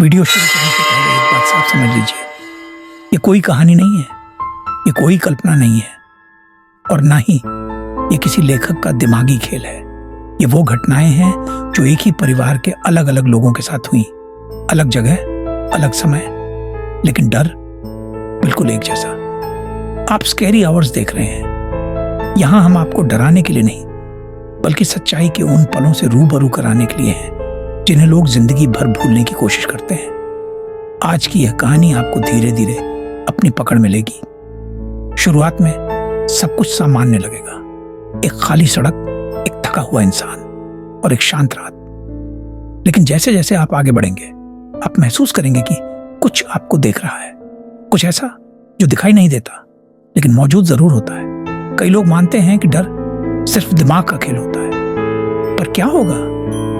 Video शुरू करने से पहले एक बात साफ समझ लीजिए, ये कोई कहानी नहीं है, ये कोई कल्पना नहीं है और ना ही ये किसी लेखक का दिमागी खेल है। ये वो घटनाएं हैं जो एक ही परिवार के अलग अलग लोगों के साथ हुई, अलग जगह, अलग समय, लेकिन डर बिल्कुल एक जैसा। आप स्कैरी आवर्स देख रहे हैं। यहां हम आपको डराने के लिए नहीं, बल्कि सच्चाई के उन पलों से रूबरू कराने के लिए हैं जिन्हें लोग जिंदगी भर भूलने की कोशिश करते हैं। आज की यह कहानी आपको धीरे धीरे अपनी पकड़ में लेगी। शुरुआत में सब कुछ सामान्य लगेगा, एक खाली सड़क, एक थका हुआ इंसान और एक शांत रात। लेकिन जैसे जैसे आप आगे बढ़ेंगे, आप महसूस करेंगे कि कुछ आपको देख रहा है, कुछ ऐसा जो दिखाई नहीं देता लेकिन मौजूद जरूर होता है। कई लोग मानते हैं कि डर सिर्फ दिमाग का खेल होता है, पर क्या होगा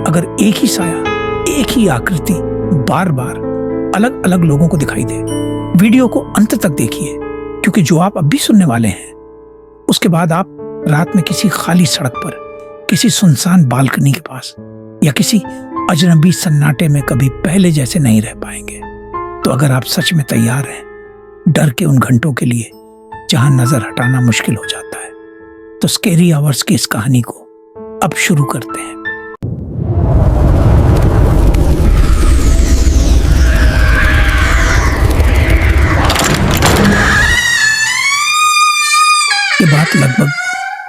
अगर एक ही साया, एक ही आकृति बार बार अलग अलग लोगों को दिखाई दे? वीडियो को अंत तक देखिए, क्योंकि जो आप अब भी सुनने वाले हैं, उसके बाद आप रात में किसी खाली सड़क पर, किसी सुनसान बालकनी के पास या किसी अजनबी सन्नाटे में कभी पहले जैसे नहीं रह पाएंगे। तो अगर आप सच में तैयार हैं डर के उन घंटों के लिए जहां नजर हटाना मुश्किल हो जाता है, तो स्कैरी आवर्स की इस कहानी को अब शुरू करते हैं। ये बात लगभग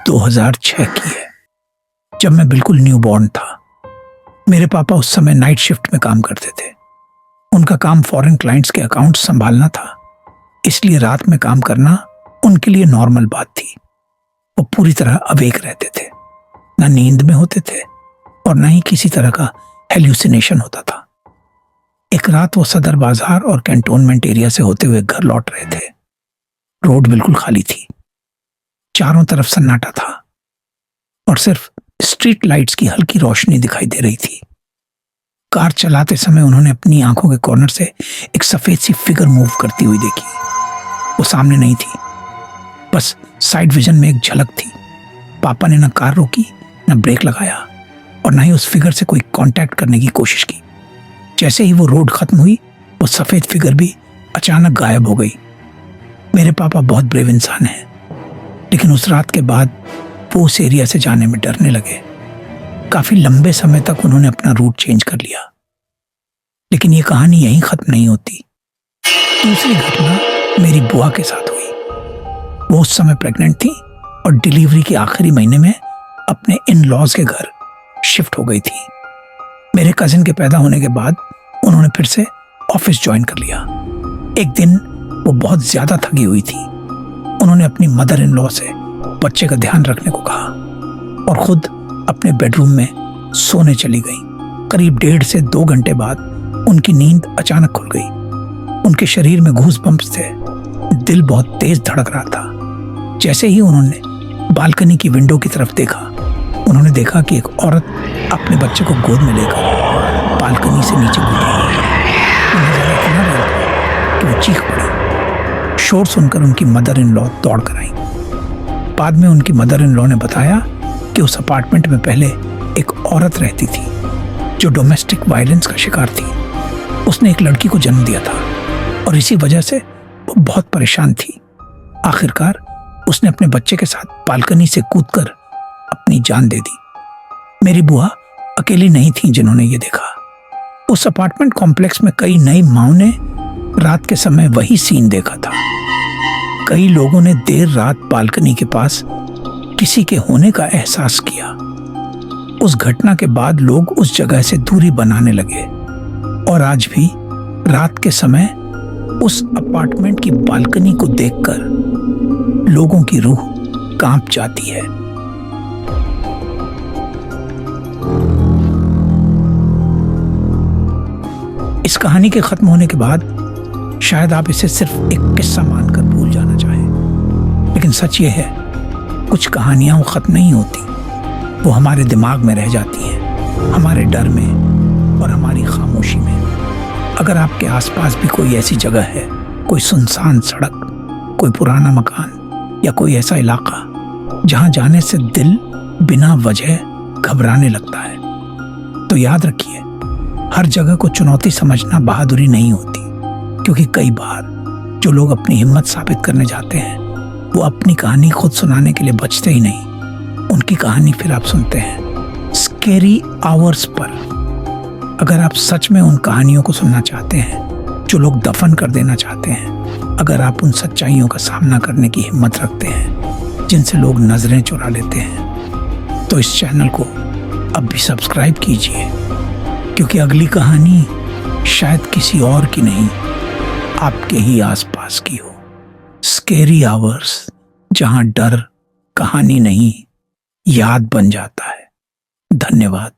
2006 की है, जब मैं बिल्कुल न्यूबॉर्न था। मेरे पापा उस समय नाइट शिफ्ट में काम करते थे। उनका काम फॉरेन क्लाइंट्स के अकाउंट संभालना था, इसलिए रात में काम करना उनके लिए नॉर्मल बात थी। वो पूरी तरह अवेक रहते थे, ना नींद में होते थे और ना ही किसी तरह का हेल्यूसिनेशन होता था। एक रात वो सदर बाजार और कैंटोनमेंट एरिया से होते हुए घर लौट रहे थे। रोड बिल्कुल खाली थी, चारों तरफ सन्नाटा था और सिर्फ स्ट्रीट लाइट्स की हल्की रोशनी दिखाई दे रही थी। कार चलाते समय उन्होंने अपनी आंखों के कॉर्नर से एक सफेद सी फिगर मूव करती हुई देखी। वो सामने नहीं थी, बस साइड विजन में एक झलक थी। पापा ने न कार रोकी, न ब्रेक लगाया और न ही उस फिगर से कोई कांटेक्ट करने की कोशिश की। जैसे ही वो रोड खत्म हुई, वो सफेद फिगर भी अचानक गायब हो गई। मेरे पापा बहुत ब्रेव इंसान हैं, लेकिन उस रात के बाद वो उस एरिया से जाने में डरने लगे। काफी लंबे समय तक उन्होंने अपना रूट चेंज कर लिया। लेकिन ये कहानी यहीं खत्म नहीं होती। दूसरी घटना मेरी बुआ के साथ हुई। वो उस समय प्रेग्नेंट थी और डिलीवरी के आखिरी महीने में अपने इन लॉज के घर शिफ्ट हो गई थी। मेरे कजिन के पैदा होने के बाद उन्होंने फिर से ऑफिस ज्वाइन कर लिया। एक दिन वो बहुत ज्यादा थकी हुई थी। उन्होंने अपनी मदर इन लॉ से बच्चे का ध्यान रखने को कहा और खुद अपने बेडरूम में सोने चली गई। करीब 1.5 से 2 घंटे बाद उनकी नींद अचानक खुल गई। उनके शरीर में गूज़बम्प्स थे, दिल बहुत तेज धड़क रहा था। जैसे ही उन्होंने बालकनी की विंडो की तरफ देखा, उन्होंने देखा कि एक औरत अपने बच्चे को गोद में लेकर बालकनी से नीचे कूद रही है। उन्हें ज़रा इतना डर था कि वो चीख पड़ी। शोर सुनकर उनकी मदर इन लॉ दौड़ कर आई। बाद में उनकी मदर इन लॉ ने बताया कि उस अपार्टमेंट में पहले एक औरत रहती थी जो डोमेस्टिक वायलेंस का शिकार थी। उसने एक लड़की को जन्म दिया था और इसी वजह से वो बहुत परेशान थी। आखिरकार उसने अपने बच्चे के साथ बालकनी से कूदकर अपनी जान दे दी। मेरी बुआ अकेली नहीं थी जिन्होंने ये देखा। उस अपार्टमेंट कॉम्प्लेक्स में कई नई माओं ने रात के समय वही सीन देखा था। कई लोगों ने देर रात बालकनी के पास किसी के होने का एहसास किया। उस घटना के बाद लोग उस जगह से दूरी बनाने लगे और आज भी रात के समय उस अपार्टमेंट की बालकनी को देखकर लोगों की रूह कांप जाती है। इस कहानी के खत्म होने के बाद शायद आप इसे सिर्फ एक किस्सा मानकर भूल जाना चाहें, लेकिन सच ये है, कुछ कहानियां वो खत्म नहीं होती, वो हमारे दिमाग में रह जाती हैं, हमारे डर में और हमारी खामोशी में। अगर आपके आसपास भी कोई ऐसी जगह है, कोई सुनसान सड़क, कोई पुराना मकान या कोई ऐसा इलाका जहां जाने से दिल बिना वजह घबराने लगता है, तो याद रखिए, हर जगह को चुनौती समझना बहादुरी नहीं होती, क्योंकि कई बार जो लोग अपनी हिम्मत साबित करने जाते हैं वो अपनी कहानी खुद सुनाने के लिए बचते ही नहीं। उनकी कहानी फिर आप सुनते हैं स्केरी आवर्स पर। अगर आप सच में उन कहानियों को सुनना चाहते हैं जो लोग दफन कर देना चाहते हैं, अगर आप उन सच्चाइयों का सामना करने की हिम्मत रखते हैं जिनसे लोग नजरें चुरा लेते हैं, तो इस चैनल को अब भी सब्सक्राइब कीजिए, क्योंकि अगली कहानी शायद किसी और की नहीं, आपके ही आसपास की हो। स्केरी आवर्स, जहां डर कहानी नहीं याद बन जाता है। धन्यवाद।